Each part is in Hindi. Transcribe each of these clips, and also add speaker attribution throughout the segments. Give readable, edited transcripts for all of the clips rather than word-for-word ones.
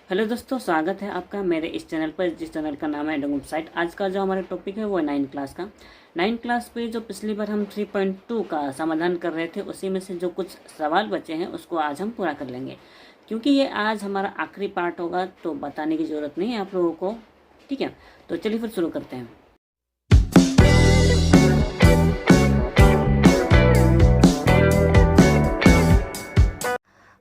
Speaker 1: हेलो दोस्तों, स्वागत है आपका मेरे इस चैनल पर, जिस चैनल का नाम है डंगुप साइट। आज का जो हमारा टॉपिक है वो है 9th क्लास का। 9th क्लास पे जो पिछली बार हम 3.2 का समाधान कर रहे थे, उसी में से जो कुछ सवाल बचे हैं उसको आज हम पूरा कर लेंगे। क्योंकि ये आज हमारा आखिरी पार्ट होगा तो बताने की ज़रूरत नहीं है आप लोगों को। ठीक है, तो चलिए फिर शुरू करते हैं।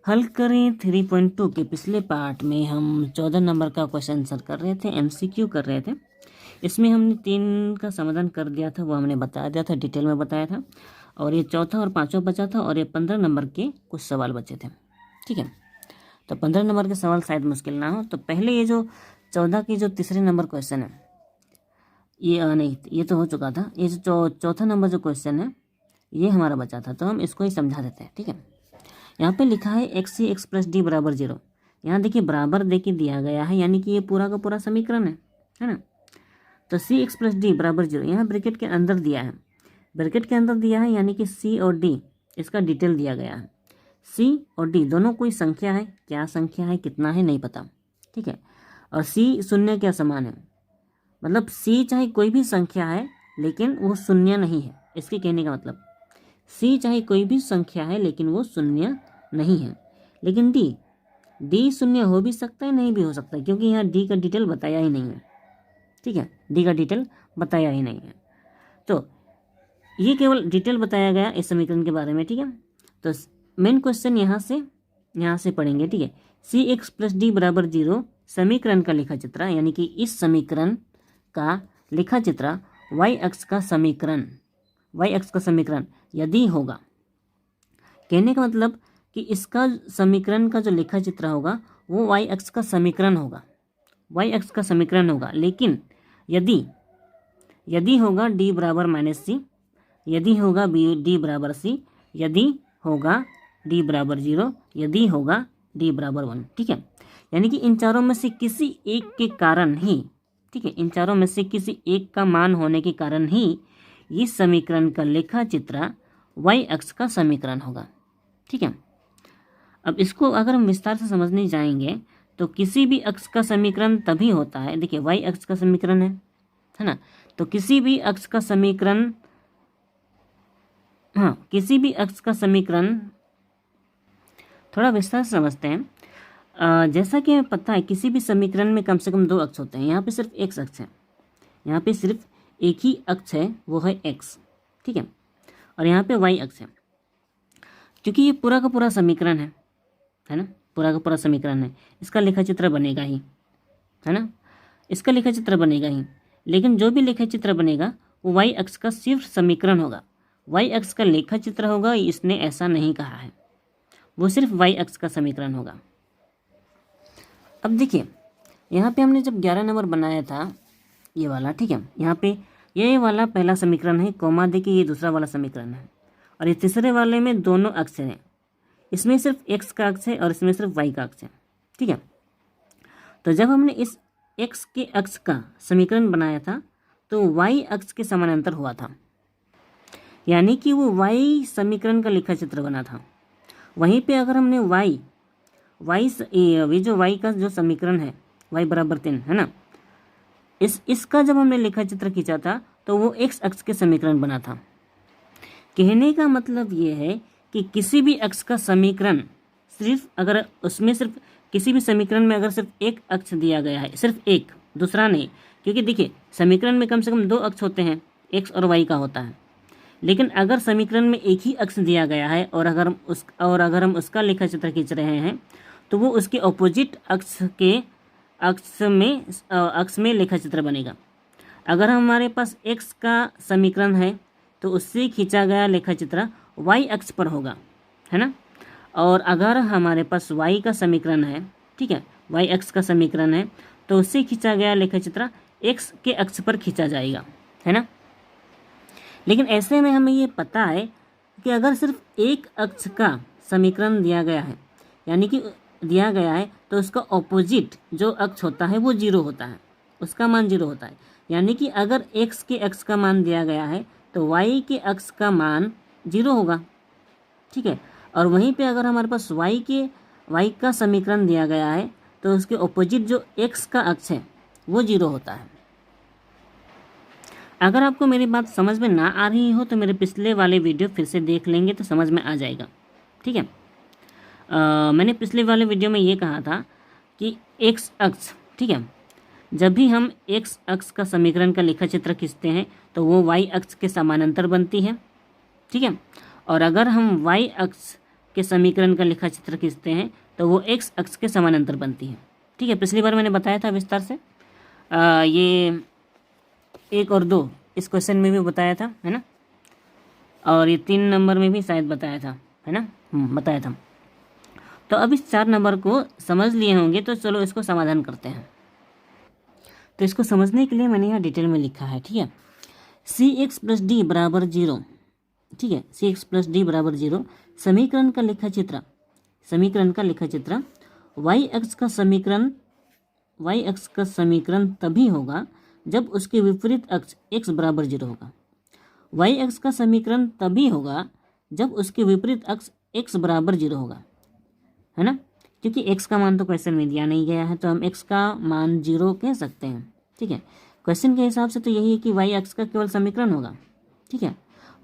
Speaker 1: हल करें 3.2 के पिछले पार्ट में हम 14 नंबर का क्वेश्चन आंसर कर रहे थे, MCQ कर रहे थे। इसमें हमने 3 का समाधान कर दिया था, वो हमने बता दिया था, डिटेल में बताया था। और ये चौथा और पांचवा बचा था, और ये 15 नंबर के कुछ सवाल बचे थे। ठीक है, तो 15 नंबर के सवाल शायद मुश्किल ना हो। तो पहले ये जो 14 की जो तीसरे नंबर क्वेश्चन है, ये नहीं, ये तो हो चुका था। ये जो चौथा नंबर जो क्वेश्चन है ये हमारा बचा था, तो हम इसको ही समझा देते हैं। ठीक है, यहाँ पे लिखा है एक्स सी एक्स प्लस डी बराबर 0। यहाँ देखिए बराबर दे के दिया गया है, यानी कि ये पूरा का पूरा समीकरण है ना। तो सी एक्स प्लस डी बराबर 0 यहाँ ब्रैकेट के अंदर दिया है, ब्रैकेट के अंदर दिया है, यानी कि सी और डी इसका डिटेल दिया गया है। सी और डी दोनों कोई संख्या है, क्या संख्या है कितना है नहीं पता। ठीक है, और सी शून्य के समान है, मतलब सी चाहे कोई भी संख्या है लेकिन वो शून्य नहीं है। इसके कहने का मतलब सी चाहे कोई भी संख्या है लेकिन वो शून्य नहीं है। लेकिन डी शून्य हो भी सकता है, नहीं भी हो सकता है, क्योंकि यहाँ डी का डिटेल बताया ही नहीं है। ठीक है, डी का डिटेल बताया ही नहीं है, तो ये केवल डिटेल बताया गया इस समीकरण के बारे में। ठीक है, तो मेन क्वेश्चन यहाँ से पढ़ेंगे। ठीक है, सी एक्स प्लस डी बराबर 0 समीकरण का लेखा चित्र, यानी कि इस समीकरण का लेखा चित्र वाई अक्ष का समीकरण यदि होगा। कहने का मतलब कि इसका समीकरण का जो लेखा चित्र होगा वो वाई अक्ष का समीकरण होगा, लेकिन यदि होगा डी बराबर -c, यदि होगा डी बराबर c, यदि होगा डी बराबर 0, यदि होगा डी बराबर 1। ठीक है, यानी कि इन चारों में से किसी एक के कारण ही, ठीक है, इन चारों में से किसी एक का मान होने के कारण ही इस समीकरण का लेखा चित्र वाई अक्ष का समीकरण होगा। ठीक है, अब इसको अगर हम विस्तार से समझने जाएंगे तो किसी भी अक्ष का समीकरण तभी होता है, देखिए वाई अक्ष का समीकरण है ना, तो किसी भी अक्ष का समीकरण, किसी भी अक्ष का समीकरण, थोड़ा विस्तार से समझते हैं। जैसा कि हमें पता है किसी भी समीकरण में कम से कम 2 अक्ष होते हैं। यहाँ पे सिर्फ एक अक्ष है, यहाँ पे सिर्फ एक ही अक्ष है, वो है x। ठीक है, और यहाँ पे y अक्ष है। क्योंकि ये पूरा का पूरा समीकरण है ना, पूरा का पूरा समीकरण है, इसका लेखा चित्र बनेगा ही, है ना, इसका लेखा चित्र बनेगा ही। लेकिन जो भी लेखा चित्र बनेगा वो y अक्ष का सिर्फ समीकरण होगा, y अक्ष का लेखा चित्र होगा इसने ऐसा नहीं कहा है, वो सिर्फ y अक्ष का समीकरण होगा। अब देखिए यहाँ पे हमने जब 11 नंबर बनाया था ये वाला, ठीक है, यहाँ पे ये वाला पहला समीकरण है, कोमा देखिए ये दूसरा वाला समीकरण है, और ये तीसरे वाले में दोनों अक्ष हैं, इसमें सिर्फ x का अक्ष है और इसमें सिर्फ y का अक्ष है। ठीक है, तो जब हमने इस x के अक्ष का समीकरण बनाया था तो y अक्ष के समानांतर हुआ था, यानी कि वो y समीकरण का लेखा चित्र बना था। वहीं पे अगर हमने ये जो y का जो समीकरण है y बराबर 3 है ना, इसका जब हमने लेखा चित्र खींचा था तो वो x अक्ष के समीकरण बना था। कहने का मतलब ये है कि किसी भी अक्ष का समीकरण सिर्फ अगर उसमें सिर्फ किसी भी समीकरण में अगर सिर्फ एक अक्ष दिया गया है, सिर्फ एक, दूसरा नहीं, क्योंकि देखिए समीकरण में कम से कम 2 अक्ष होते हैं, x और y का होता है। लेकिन अगर समीकरण में एक ही अक्ष दिया गया है और अगर हम उसका लेखा चित्र खींच रहे हैं तो वो उसके ऑपोजिट अक्ष में लेखा चित्र बनेगा। अगर हमारे पास x का समीकरण है तो उससे खींचा गया लेखा चित्र y अक्ष पर होगा, है ना, और अगर हमारे पास y का समीकरण है, ठीक है, y अक्ष का समीकरण है, तो उससे खींचा गया लेखा चित्र x के अक्ष पर खींचा जाएगा, है ना। लेकिन ऐसे में हमें ये पता है कि अगर सिर्फ एक अक्ष का समीकरण दिया गया है, यानी कि दिया गया है, तो उसका ऑपोजिट जो अक्ष होता है वो 0 होता है, उसका मान 0 होता है। यानी कि अगर x के अक्ष का मान दिया गया है तो y के अक्ष का मान 0 होगा। ठीक है, और वहीं पे अगर हमारे पास y का समीकरण दिया गया है तो उसके ऑपोजिट जो x का अक्ष है वो 0 होता है। अगर आपको मेरी बात समझ में ना आ रही हो तो मेरे पिछले वाले वीडियो फिर से देख लेंगे तो समझ में आ जाएगा, ठीक है। मैंने पिछले वाले वीडियो में ये कहा था कि x अक्ष, ठीक है, जब भी हम x अक्ष का समीकरण का लेखा चित्र खींचते हैं तो वो y अक्ष के समानांतर बनती है, ठीक है। और अगर हम y अक्ष के समीकरण का लेखा चित्र खींचते हैं तो वो x अक्ष के समानांतर बनती है, ठीक है। पिछली बार मैंने बताया था विस्तार से, ये 1 और 2 इस क्वेश्चन में भी बताया था, है ना, और ये 3 नंबर में भी शायद बताया था, है ना, बताया था। तो अब इस 4 नंबर को समझ लिए होंगे, तो चलो इसको समाधान करते हैं। तो इसको समझने के लिए मैंने यहाँ डिटेल में लिखा है, ठीक है। cx प्लस डी बराबर 0, ठीक है, cx प्लस डी बराबर 0 समीकरण का लेखा चित्र y अक्ष का समीकरण तभी होगा जब उसके विपरीत अक्ष x बराबर 0 होगा। y अक्ष का समीकरण तभी होगा जब उसके विपरीत अक्ष x बराबर 0 होगा, है ना, क्योंकि x का मान तो क्वेश्चन में दिया नहीं गया है, तो हम x का मान 0 कह सकते हैं, ठीक है। क्वेश्चन के हिसाब से तो यही है कि y अक्ष का केवल समीकरण होगा, ठीक है।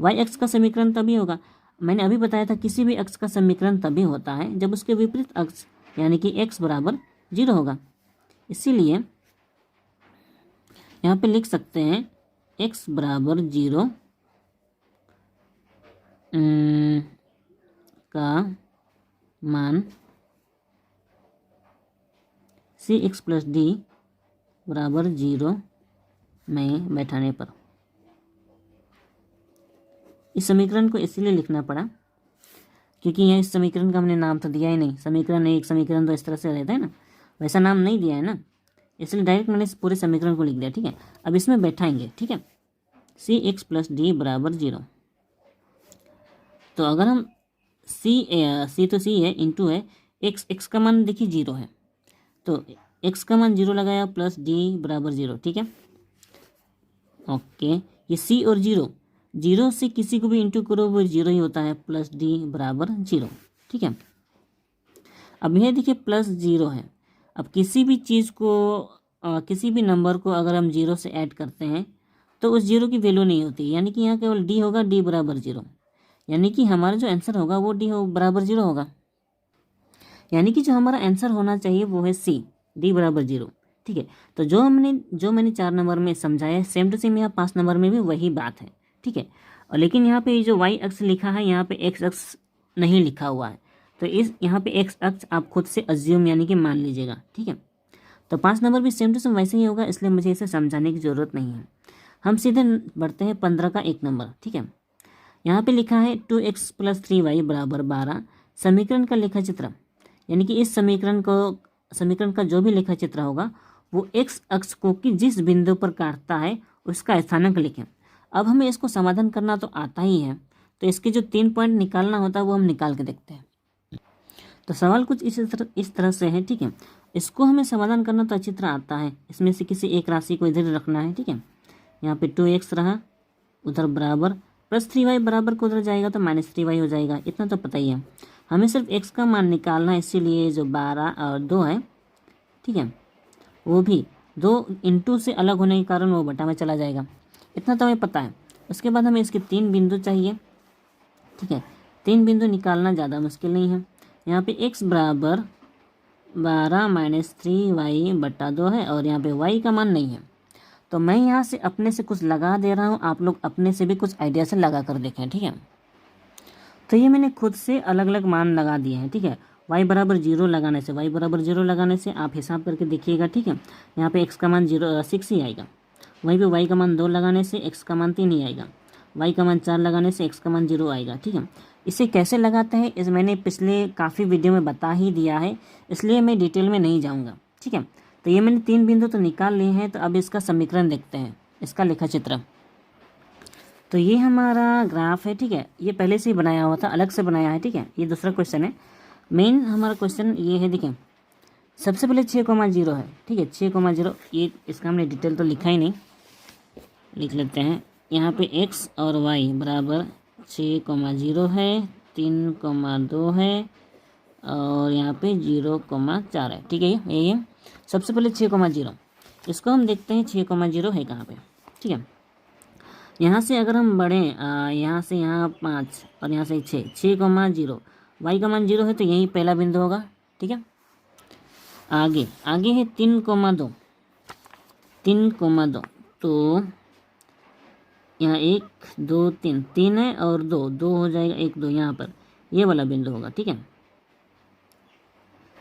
Speaker 1: y अक्ष का समीकरण तभी होगा, मैंने अभी बताया था किसी भी अक्ष का समीकरण तभी होता है जब उसके विपरीत अक्ष यानी कि x बराबर 0 होगा। इसीलिए यहाँ पे लिख सकते हैं x बराबर 0 का मान cx प्लस डी बराबर 0 में बैठाने पर। इस समीकरण को इसीलिए लिखना पड़ा क्योंकि यहाँ इस समीकरण का हमने नाम तो दिया ही नहीं, समीकरण 1 समीकरण 2 इस तरह से रहता है ना, वैसा नाम नहीं दिया है ना, इसलिए डायरेक्ट मैंने इस पूरे समीकरण को लिख दिया, ठीक है। अब इसमें बैठाएंगे, ठीक है, cx प्लस डी बराबर 0। तो अगर हम c तो c है इंटू है x का मान देखिए 0 है, तो x का मान 0 लगाया प्लस d बराबर 0, ठीक है, ओके। ये c और 0 से किसी को भी इंटू करो वो 0 ही होता है, प्लस d बराबर 0, ठीक है। अब यह देखिए प्लस 0 है। अब किसी भी चीज़ को किसी भी नंबर को अगर हम 0 से ऐड करते हैं तो उस 0 की वैल्यू नहीं होती, यानी कि यहाँ केवल d होगा, d बराबर 0, यानी कि हमारा जो आंसर होगा वो d बराबर 0 होगा, यानी कि जो हमारा आंसर होना चाहिए वो है c, d बराबर 0, ठीक है। तो जो मैंने 4 नंबर में समझाया सेम टू सेम यहाँ 5 नंबर में भी वही बात है, ठीक है। और लेकिन यहाँ पे जो y अक्ष लिखा है यहाँ पे x अक्ष नहीं लिखा हुआ है, तो इस यहाँ पे x अक्ष आप खुद से अज्यूम यानी कि मान लीजिएगा, ठीक है। तो 5 नंबर भी सेम टू सेम वैसे ही होगा, इसलिए मुझे इसे समझाने की ज़रूरत नहीं है। हम सीधे बढ़ते हैं 15 का 1 नंबर, ठीक है। यहाँ पे लिखा है 2x प्लस 3y बराबर 12 समीकरण का लेखा चित्र, यानी कि इस समीकरण का जो भी लेखा चित्र होगा वो x अक्ष को कि जिस बिंदु पर काटता है उसका स्थानांक लिखें। अब हमें इसको समाधान करना तो आता ही है, तो इसके जो 3 पॉइंट निकालना होता है वो हम निकाल के देखते हैं। तो सवाल कुछ इस तरह से है, ठीक है। इसको हमें समाधान करना तो अच्छी तरह आता है। इसमें से किसी एक राशि को इधर रखना है, ठीक है। यहाँ पे 2x रहा, उधर बराबर प्लस 3y बराबर को उधर जाएगा तो माइनस 3y हो जाएगा, इतना तो पता ही है। हमें सिर्फ x का मान निकालना है, इसीलिए जो 12 और 2 है, ठीक है, वो भी 2 इंटू से अलग होने के कारण वो बटा में चला जाएगा, इतना तो हमें पता है। उसके बाद हमें इसके 3 बिंदु चाहिए, ठीक है। 3 बिंदु निकालना ज़्यादा मुश्किल नहीं है। यहाँ पे x बराबर 12 माइनस 3y बटा 2 है और यहाँ पे y का मान नहीं है, तो मैं यहाँ से अपने से कुछ लगा दे रहा हूँ, आप लोग अपने से भी कुछ आइडिया से लगा कर देखें, ठीक है। तो ये मैंने खुद से अलग अलग मान लगा दिए हैं, ठीक है। y बराबर 0 लगाने से आप हिसाब करके देखिएगा, ठीक है। यहाँ पे x का मान 6 ही आएगा, वहीं पे y का मान 2 लगाने से x का मान 3 ही आएगा, y का मान 4 लगाने से x का मान 0 आएगा, ठीक है। इसे कैसे लगाते हैं इस मैंने पिछले काफ़ी वीडियो में बता ही दिया है, इसलिए मैं डिटेल में नहीं जाऊँगा, ठीक है। तो ये मैंने 3 बिंदु तो निकाल लिए हैं, तो अब इसका समीकरण देखते हैं, इसका लेखा चित्र। तो ये हमारा ग्राफ है, ठीक है। ये पहले से ही बनाया हुआ था, अलग से बनाया है, ठीक है। ये दूसरा क्वेश्चन है। मेन हमारा क्वेश्चन ये है, देखिए सबसे पहले 6,0 है, ठीक है। 6,0 ये इसका हमने डिटेल तो लिखा ही नहीं, लिख लेते हैं। यहाँ पे x और y बराबर 6,0 है, 3,2 है और यहाँ पे 0,4 है। ठीक है, यही है। सबसे पहले 6,0 इसको हम देखते हैं 6,0 है कहाँ पे। ठीक है, यहाँ से अगर हम बढ़ें, यहाँ से यहाँ 5 और यहाँ से 6,0 वाई का मान 0 है तो यही पहला बिंदु होगा। ठीक है, आगे आगे है 3,2 तो यहाँ 1 2 3 3 है और 2 2 हो जाएगा, 1 2 यहाँ पर ये वाला बिंदु होगा। ठीक है,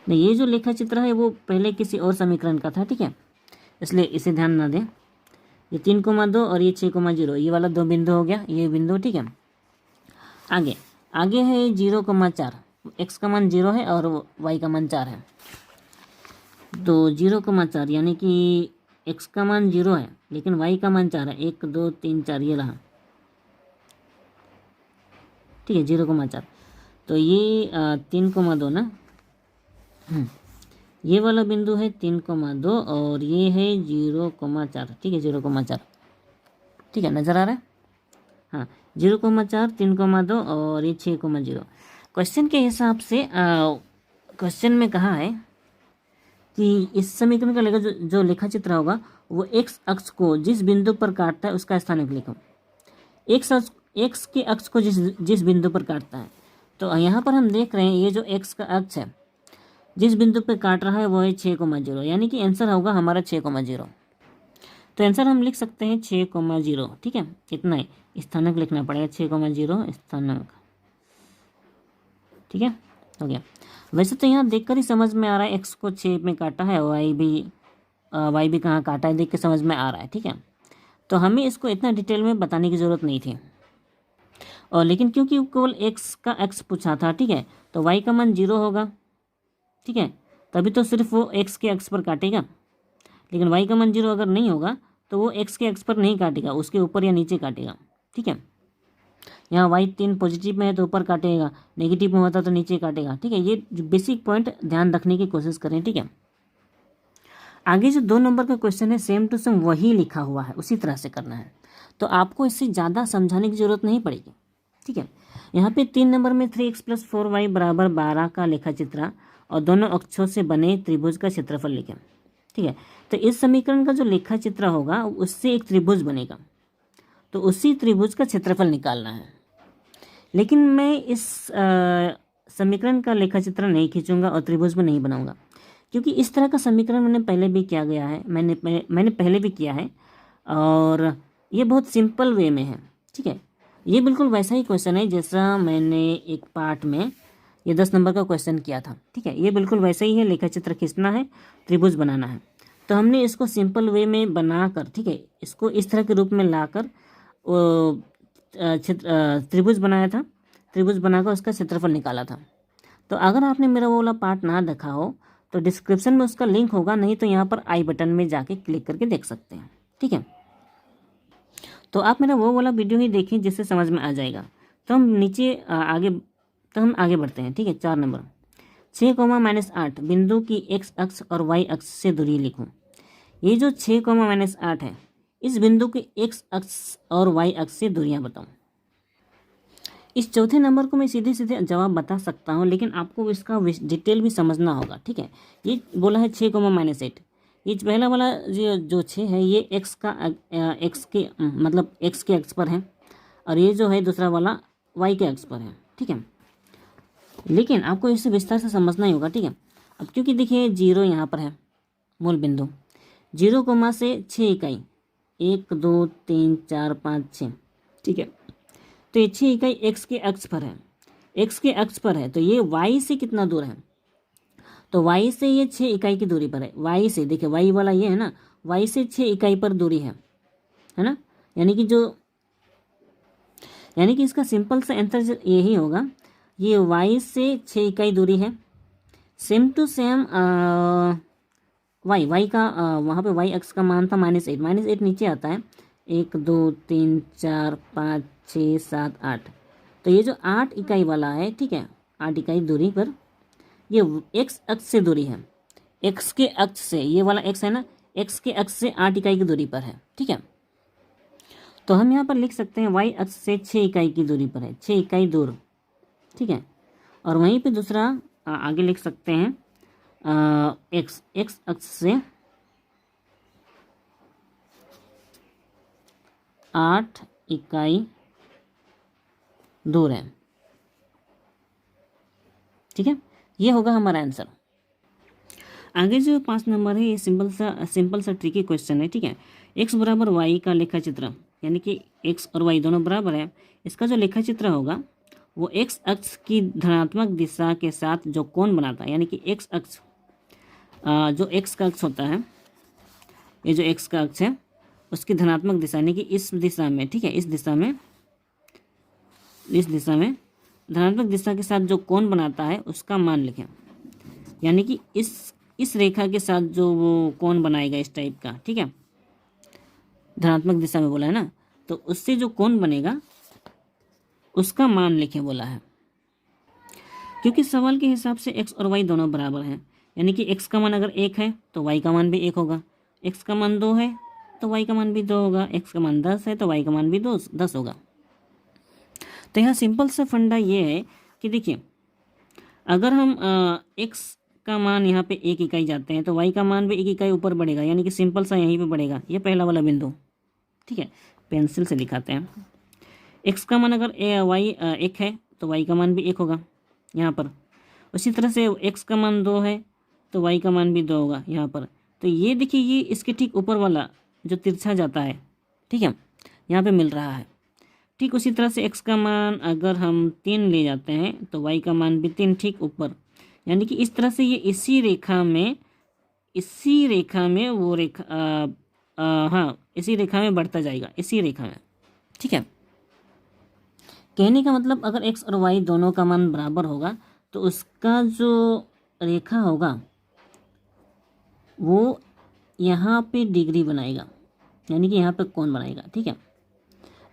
Speaker 1: नहीं ये जो लेखा चित्र है वो पहले किसी और समीकरण का था। ठीक है, इसलिए इसे ध्यान ना दें। ये 3,2 और ये 6,0 ये वाला 2 बिंदु हो गया, ये बिंदु। ठीक है, आगे आगे है 0,4 एक्स का मान 0 है और वाई का मान 4 है। तो 0,4 यानी कि एक्स का मान 0 है लेकिन वाई का मान 4 है। 1 2 3 4 ये रहा। ठीक है, 0,4 तो ये 3,2 ना, ये वाला बिंदु है 3,2 और ये है 0,4। ठीक है, 0,4। ठीक है, नज़र आ रहा है। हाँ, 0,4 3,2 और ये 6,0। क्वेश्चन के हिसाब से क्वेश्चन में कहा है कि इस समीकरण का जो लेखा चित्र होगा वो एक्स अक्ष को जिस बिंदु पर काटता है उसका स्थानांक लिखो। एक्स के अक्ष को जिस बिंदु पर काटता है, तो यहाँ पर हम देख रहे हैं ये जो एक्स का अक्ष है जिस बिंदु पर काट रहा है वो है 6,0, यानी कि आंसर होगा हमारा 6,0। तो आंसर हम लिख सकते हैं 6,0। ठीक है, इतना ही स्थानांक लिखना पड़ेगा, 6,0 स्थानांक। ठीक है, हो गया। वैसे तो यहाँ देखकर ही समझ में आ रहा है एक्स को 6 में काटा है, वाई भी कहाँ काटा है देख के समझ में आ रहा है। ठीक है, तो हमें इसको इतना डिटेल में बताने की ज़रूरत नहीं थी। और लेकिन क्योंकि केवल एक्स का एक्स पूछा था, ठीक है, तो वाई का मान 0 होगा। ठीक है, तभी तो सिर्फ वो एक्स के एक्स पर काटेगा। लेकिन वाई का मान 0 अगर नहीं होगा तो वो एक्स के एक्स पर नहीं काटेगा, उसके ऊपर या नीचे काटेगा। ठीक है, यहाँ वाई 3 पॉजिटिव में है तो ऊपर काटेगा, नेगेटिव में होता तो नीचे काटेगा। ठीक है, ये बेसिक पॉइंट ध्यान रखने की कोशिश करें। ठीक है, आगे जो 2 नंबर का क्वेश्चन है सेम टू सेम वही लिखा हुआ है, उसी तरह से करना है, तो आपको इससे ज़्यादा समझाने की ज़रूरत नहीं पड़ेगी। ठीक है, यहाँ पे 3 नंबर में 3x + 4y = 12 का लेखा चित्र और दोनों अक्षों से बने त्रिभुज का क्षेत्रफल लिखें। ठीक है, तो इस समीकरण का जो लेखा चित्र होगा उससे एक त्रिभुज बनेगा, तो उसी त्रिभुज का क्षेत्रफल निकालना है। लेकिन मैं इस समीकरण का लेखा चित्र नहीं खींचूंगा और त्रिभुज में नहीं बनाऊंगा, क्योंकि इस तरह का समीकरण मैंने पहले भी किया गया है, मैंने पहले भी किया है और ये बहुत सिंपल वे में है। ठीक है, ये बिल्कुल वैसा ही क्वेश्चन है जैसा मैंने एक पार्ट में ये 10 नंबर का क्वेश्चन किया था। ठीक है, ये बिल्कुल वैसा ही है, लेखा चित्र खींचना है, त्रिभुज बनाना है। तो हमने इसको सिंपल वे में बनाकर, ठीक है, इसको इस तरह के रूप में लाकर त्रिभुज बनाया था, त्रिभुज बनाकर उसका क्षेत्रफल निकाला था। तो अगर आपने मेरा वो वाला पार्ट ना देखा हो तो डिस्क्रिप्शन में उसका लिंक होगा, नहीं तो यहाँ पर आई बटन में जाके क्लिक करके देख सकते हैं। ठीक है, तो आप मेरा वो वाला वीडियो ही देखें जिससे समझ में आ जाएगा। तो हम आगे बढ़ते हैं। ठीक है, 4 नंबर 6,-8 बिंदु की एक्स अक्ष और वाई अक्ष से दूरी लिखूं। ये जो 6,-8 है इस बिंदु के एक्स अक्ष और वाई अक्ष से दूरियां बताऊं। इस चौथे नंबर को मैं सीधे सीधे जवाब बता सकता हूं, लेकिन आपको इसका डिटेल भी समझना होगा। ठीक है, ये बोला है 6,-8, ये पहला वाला जो 6 है ये एक्स के मतलब एक्स के अक्ष पर है और ये जो है दूसरा वाला वाई के अक्ष पर है। ठीक है, लेकिन आपको इसे विस्तार से समझना ही होगा। ठीक है, अब क्योंकि देखिए 0 यहाँ पर है मूल बिंदु, 0 से 6 इकाई 1 2 3 4 5 6। ठीक है, तो ये 6 इकाई एक्स के अक्ष पर है, एक्स के अक्ष पर है, तो ये वाई से कितना दूर है, तो वाई से ये 6 इकाई की दूरी पर है। वाई से देखिए वाई वाला ये है ना, वाई से 6 इकाई पर दूरी है ना, यानी कि इसका सिंपल सा आंसर यही होगा, ये वाई से 6 इकाई दूरी है। सेम टू सेम वाई का वहाँ पे वाई अक्ष का मान था -8 नीचे आता है 1 2 3 4 5 6 7 8, तो ये जो 8 इकाई वाला है, ठीक है, 8 इकाई दूरी पर ये एक्स अक्ष से दूरी है, एक्स के अक्ष से, ये वाला एक्स है ना, एक्स के अक्ष से 8 इकाई की दूरी पर है। ठीक है, तो हम यहाँ पर लिख सकते हैं वाई अक्ष से 6 इकाई की दूरी पर है, 6 इकाई दूर। ठीक है, और वहीं पे दूसरा आगे लिख सकते हैं एक्स अक्ष से 8 इकाई दूर है। ठीक है, ये होगा हमारा आंसर। आगे जो 5 नंबर है ये सिंपल सा ट्रिकी क्वेश्चन है। ठीक है, एक्स बराबर वाई का लेखा चित्र, यानी कि एक्स और वाई दोनों बराबर है, इसका जो लेखा चित्र होगा वो एक्स अक्ष की धनात्मक दिशा के साथ जो कोण बनाता है, यानी कि एक्स अक्ष जो एक्स का अक्ष होता है, ये जो एक्स का अक्ष है उसकी धनात्मक दिशा यानी कि इस दिशा में, ठीक है, इस दिशा में धनात्मक दिशा के साथ जो कोण बनाता है उसका मान लिखें। यानी कि इस रेखा के साथ जो वो कोण बनाएगा इस टाइप का, ठीक है, धनात्मक दिशा में बोला है ना, तो उससे जो कोण बनेगा उसका मान लिखें बोला है। क्योंकि सवाल के हिसाब से एक्स और वाई दोनों बराबर हैं, यानी कि एक्स का मान अगर 1 है तो वाई का मान भी 1 होगा, एक्स का मान 2 है तो वाई का मान भी 2 होगा, एक्स का मान 10 है तो वाई का मान भी 10 होगा। तो यहाँ सिंपल सा फंडा ये है कि देखिए, अगर हम एक्स का मान यहाँ पे 1 इकाई जाते हैं तो वाई का मान भी 1 इकाई ऊपर बढ़ेगा, यानी कि सिंपल सा यहीं पे बढ़ेगा, ये पहला वाला बिंदु। ठीक है, पेंसिल से दिखाते हैं। एक्स का मान अगर वाई 1 है तो वाई का मान भी 1 होगा यहाँ पर। उसी तरह से एक्स का मान 2 है तो वाई का मान भी 2 होगा यहाँ पर। तो ये देखिए, ये इसके ठीक ऊपर वाला जो तिरछा जाता है, ठीक है, यहाँ पे मिल रहा है। ठीक उसी तरह से एक्स का मान अगर हम 3 ले जाते हैं तो वाई का मान भी 3 ठीक ऊपर, यानी कि इस तरह से ये इसी रेखा में वो रेखा हाँ, इसी रेखा में बढ़ता जाएगा, इसी रेखा में। ठीक है, कहने का मतलब अगर एक्स और वाई दोनों का मान बराबर होगा तो उसका जो रेखा होगा वो यहाँ पे डिग्री बनाएगा, यानी कि यहाँ पे कोण बनाएगा। ठीक है,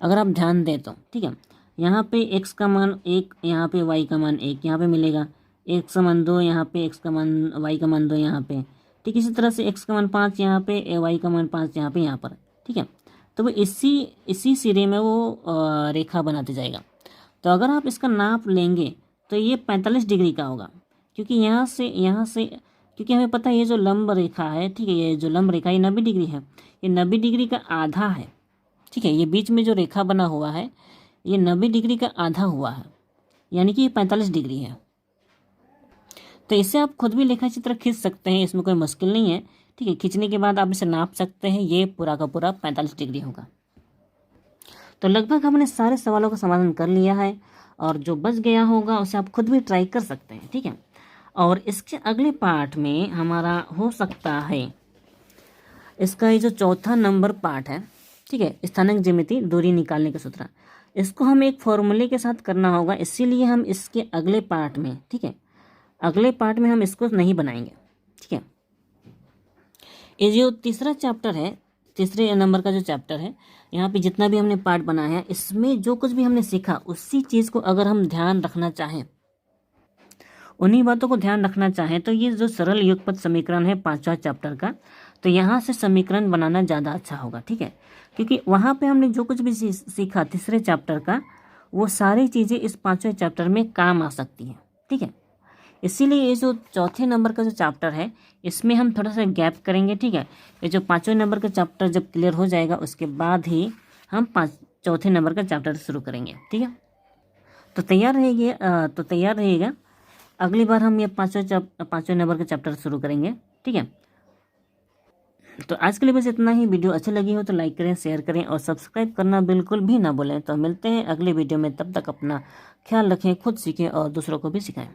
Speaker 1: अगर आप ध्यान दें तो, ठीक है, यहाँ पे एक्स का मान 1, यहाँ पे वाई का मान 1 यहाँ पे मिलेगा, एक्स का मान 2 यहाँ पे, एक्स का मान वाई का मान 2 यहाँ पे। ठीक, इसी तरह से एक्स का मान 5 यहाँ पे, वाई का मान 5 यहाँ पे, यहाँ पर। ठीक है, तो वो इसी सिरे में वो रेखा बनाते जाएगा। तो अगर आप इसका नाप लेंगे तो ये 45 डिग्री का होगा, क्योंकि यहाँ से क्योंकि हमें पता है ये जो लंब रेखा है, ठीक है, ये जो लंब रेखा ये 90 डिग्री है, ये 90 डिग्री का आधा है। ठीक है, ये बीच में जो रेखा बना हुआ है ये 90 डिग्री का आधा हुआ है, यानी कि ये 45 डिग्री है। तो इससे आप खुद भी लेखा चित्र खींच सकते हैं, इसमें कोई मुश्किल नहीं है। ठीक है, खींचने के बाद आप इसे नाप सकते हैं, ये पूरा का पूरा 45 डिग्री होगा। तो लगभग हमने सारे सवालों का समाधान कर लिया है, और जो बच गया होगा उसे आप खुद भी ट्राई कर सकते हैं। ठीक है, और इसके अगले पार्ट में हमारा हो सकता है इसका ये जो चौथा नंबर पार्ट है, ठीक है, स्थानिक ज्यामिति दूरी निकालने का सूत्र, इसको हम एक फॉर्मूले के साथ करना होगा, इसीलिए हम इसके अगले पार्ट में, ठीक है, अगले पार्ट में हम इसको नहीं बनाएंगे। ठीक है, ये जो तीसरा चैप्टर है, तीसरे नंबर का जो चैप्टर है, यहाँ पे जितना भी हमने पार्ट बनाया है इसमें जो कुछ भी हमने सीखा उसी चीज़ को अगर हम ध्यान रखना चाहें, उन्हीं बातों को ध्यान रखना चाहें, तो ये जो सरल युगपत समीकरण है 5वां चैप्टर का, तो यहाँ से समीकरण बनाना ज़्यादा अच्छा होगा। ठीक है, क्योंकि वहाँ पे हमने जो कुछ भी सीखा तीसरे चैप्टर का वो सारी चीज़ें इस 5वें चैप्टर में काम आ सकती हैं। ठीक है, इसीलिए ये जो चौथे नंबर का जो चैप्टर है इसमें हम थोड़ा सा गैप करेंगे। ठीक है, ये जो 5वें नंबर का चैप्टर जब क्लियर हो जाएगा उसके बाद ही हम चौथे नंबर का चैप्टर शुरू करेंगे। ठीक है, तो तैयार रहिएगा, अगली बार हम ये 5वें नंबर का चैप्टर शुरू करेंगे। ठीक है, तो आज के लिए बस इतना ही। वीडियो अच्छी लगी हो तो लाइक करें, शेयर करें और सब्सक्राइब करना बिल्कुल भी ना भूलें। तो मिलते हैं अगले वीडियो में, तब तक अपना ख्याल रखें, खुद सीखें और दूसरों को भी सिखाएं।